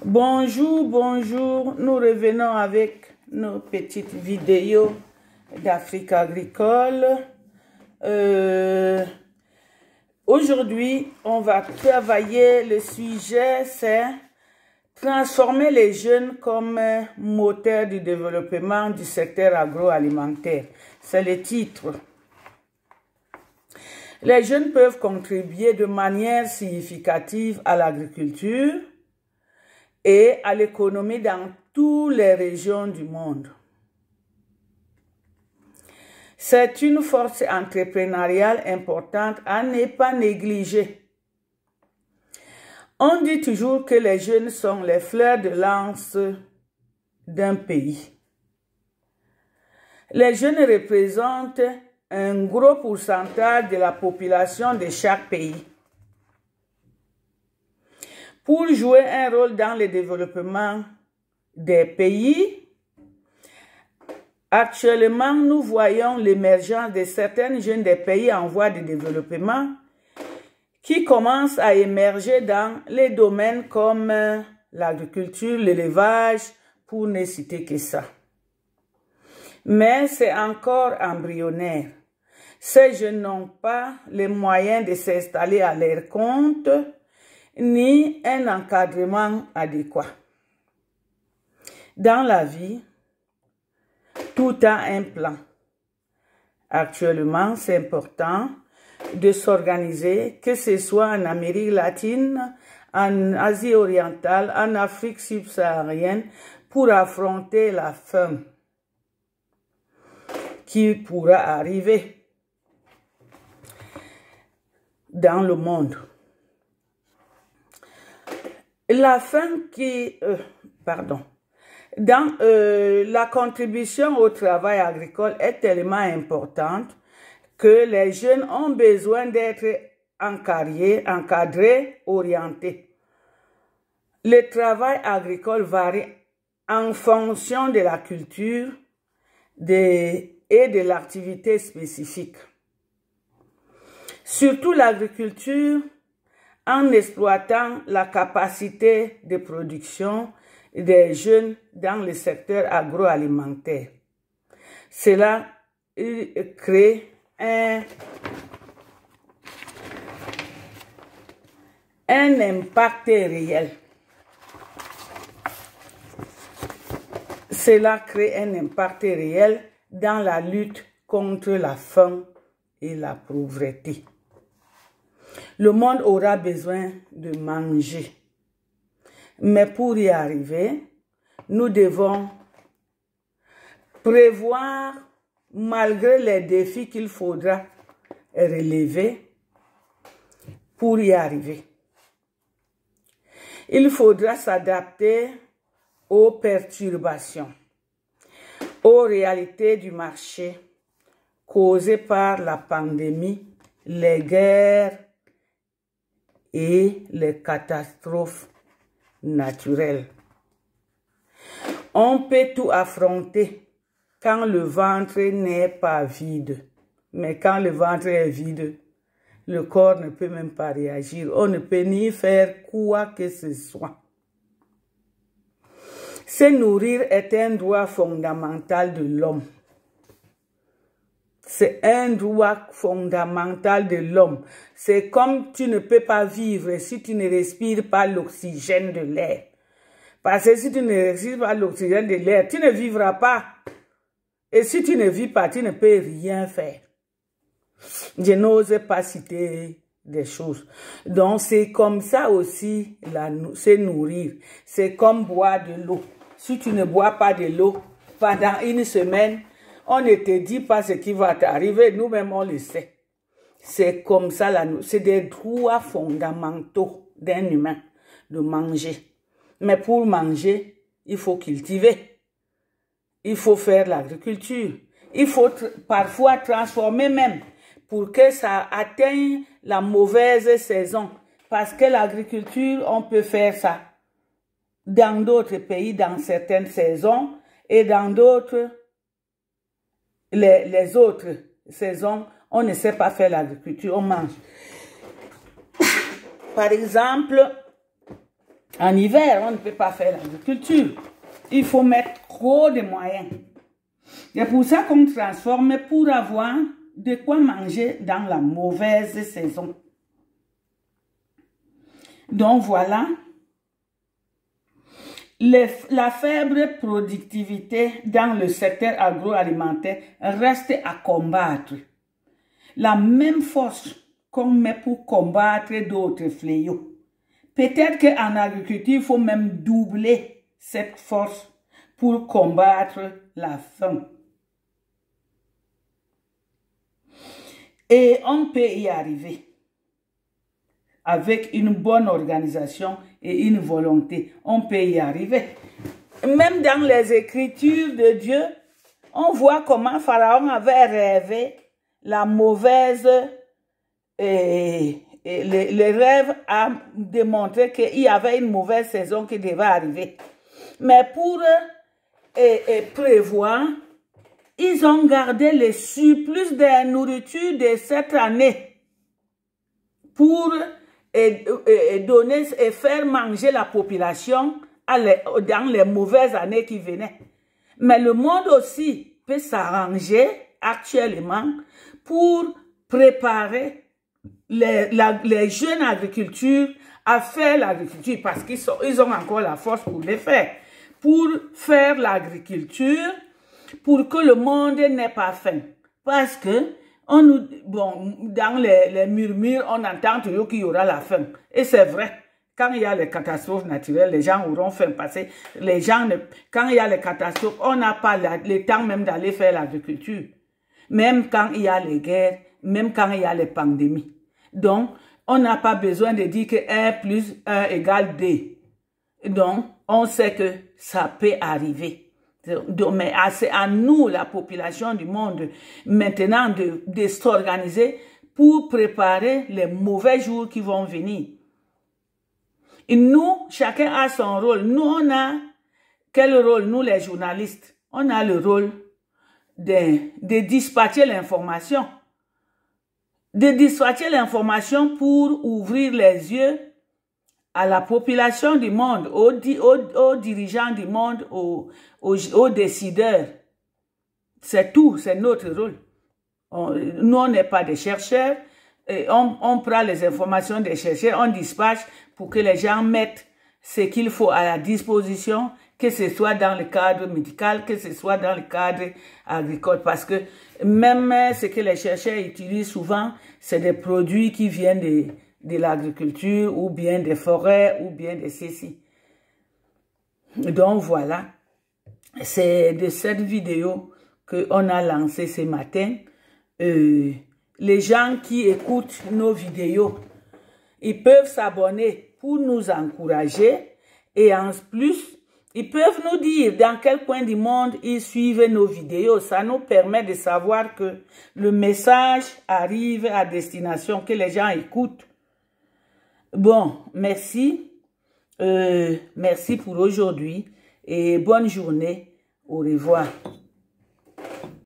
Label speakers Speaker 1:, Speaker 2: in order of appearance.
Speaker 1: Bonjour, bonjour. Nous revenons avec nos petites vidéos d'Afrique agricole. Aujourd'hui, on va travailler le sujet, c'est transformer les jeunes comme moteur du développement du secteur agroalimentaire. C'est le titre. Les jeunes peuvent contribuer de manière significative à l'agriculture et à l'économie dans toutes les régions du monde. C'est une force entrepreneuriale importante à ne pas négliger. On dit toujours que les jeunes sont les fleurs de lance d'un pays. Les jeunes représentent un gros pourcentage de la population de chaque pays. Pour jouer un rôle dans le développement des pays, actuellement, nous voyons l'émergence de certains jeunes des pays en voie de développement qui commencent à émerger dans les domaines comme l'agriculture, l'élevage, pour ne citer que ça. Mais c'est encore embryonnaire. Ces jeunes n'ont pas les moyens de s'installer à leur compte, ni un encadrement adéquat. Dans la vie, tout a un plan. Actuellement, c'est important de s'organiser, que ce soit en Amérique latine, en Asie orientale, en Afrique subsaharienne, pour affronter la faim qui pourra arriver dans le monde. La faim la contribution au travail agricole est tellement importante que les jeunes ont besoin d'être encadrés, orientés. Le travail agricole varie en fonction de la culture et de l'activité spécifique. Surtout l'agriculture, en exploitant la capacité de production des jeunes dans le secteur agroalimentaire. Cela crée un impact réel. Cela crée un impact réel dans la lutte contre la faim et la pauvreté. Le monde aura besoin de manger. Mais pour y arriver, nous devons prévoir, malgré les défis qu'il faudra relever, pour y arriver. Il faudra s'adapter aux perturbations, aux réalités du marché causées par la pandémie, les guerres et les catastrophes naturelles. On peut tout affronter quand le ventre n'est pas vide. Mais quand le ventre est vide, le corps ne peut même pas réagir. On ne peut ni faire quoi que ce soit. Se nourrir est un droit fondamental de l'homme. C'est un droit fondamental de l'homme. C'est comme tu ne peux pas vivre si tu ne respires pas l'oxygène de l'air. Parce que si tu ne respires pas l'oxygène de l'air, tu ne vivras pas. Et si tu ne vis pas, tu ne peux rien faire. Je n'ose pas citer des choses. Donc c'est comme ça aussi, se nourrir. C'est comme boire de l'eau. Si tu ne bois pas de l'eau pendant une semaine, on ne te dit pas ce qui va t'arriver, nous-mêmes on le sait. C'est comme ça, c'est des droits fondamentaux d'un humain de manger. Mais pour manger, il faut cultiver. Il faut faire l'agriculture. Il faut parfois transformer même pour que ça atteigne la mauvaise saison. Parce que l'agriculture, on peut faire ça dans d'autres pays, dans certaines saisons, et dans d'autres, les autres saisons, on ne sait pas faire l'agriculture, on mange. Par exemple, En hiver, on ne peut pas faire l'agriculture. Il faut mettre trop de moyens. C'est pour ça qu'on transforme pour avoir de quoi manger dans la mauvaise saison. Donc voilà. La faible productivité dans le secteur agroalimentaire reste à combattre. La même force qu'on met pour combattre d'autres fléaux. Peut-être qu'en agriculture, il faut même doubler cette force pour combattre la faim. Et on peut y arriver avec une bonne organisation et une volonté. On peut y arriver. Même dans les Écritures de Dieu, on voit comment Pharaon avait rêvé la mauvaise... le rêve a démontré qu'il y avait une mauvaise saison qui devait arriver. Mais pour prévoir, ils ont gardé le surplus de nourriture de cette année pour donner et faire manger la population dans les mauvaises années qui venaient. Mais le monde aussi peut s'arranger actuellement pour préparer les jeunes agriculteurs à faire l'agriculture parce qu'ils ont encore la force pour le faire. Pour faire l'agriculture, pour que le monde n'ait pas faim. Parce que, dans les murmures, on entend toujours qu'il y aura la faim. Et c'est vrai. Quand il y a les catastrophes naturelles, les gens auront faim parce que quand il y a les catastrophes, on n'a pas le temps même d'aller faire l'agriculture. Même quand il y a les guerres, même quand il y a les pandémies. Donc, on n'a pas besoin de dire que 1 plus 1 égale 2. Donc, on sait que ça peut arriver. Donc, mais c'est à nous, la population du monde, maintenant de s'organiser pour préparer les mauvais jours qui vont venir. Et nous, chacun a son rôle. Nous, on a quel rôle, nous les journalistes? On a le rôle de dispatcher l'information. De dispatcher l'information pour ouvrir les yeux à la population du monde, aux dirigeants du monde, aux décideurs. C'est tout, c'est notre rôle. Nous, on n'est pas des chercheurs. On prend les informations des chercheurs, on dispatche pour que les gens mettent ce qu'il faut à la disposition, que ce soit dans le cadre médical, que ce soit dans le cadre agricole. Parce que même ce que les chercheurs utilisent souvent, c'est des produits qui viennent de l'agriculture ou bien des forêts ou bien de ceci. Donc voilà, c'est de cette vidéo qu'on a lancée ce matin. Les gens qui écoutent nos vidéos, ils peuvent s'abonner pour nous encourager et en plus, ils peuvent nous dire dans quel coin du monde ils suivent nos vidéos. Ça nous permet de savoir que le message arrive à destination, que les gens écoutent. Bon, merci. Merci pour aujourd'hui et bonne journée. Au revoir.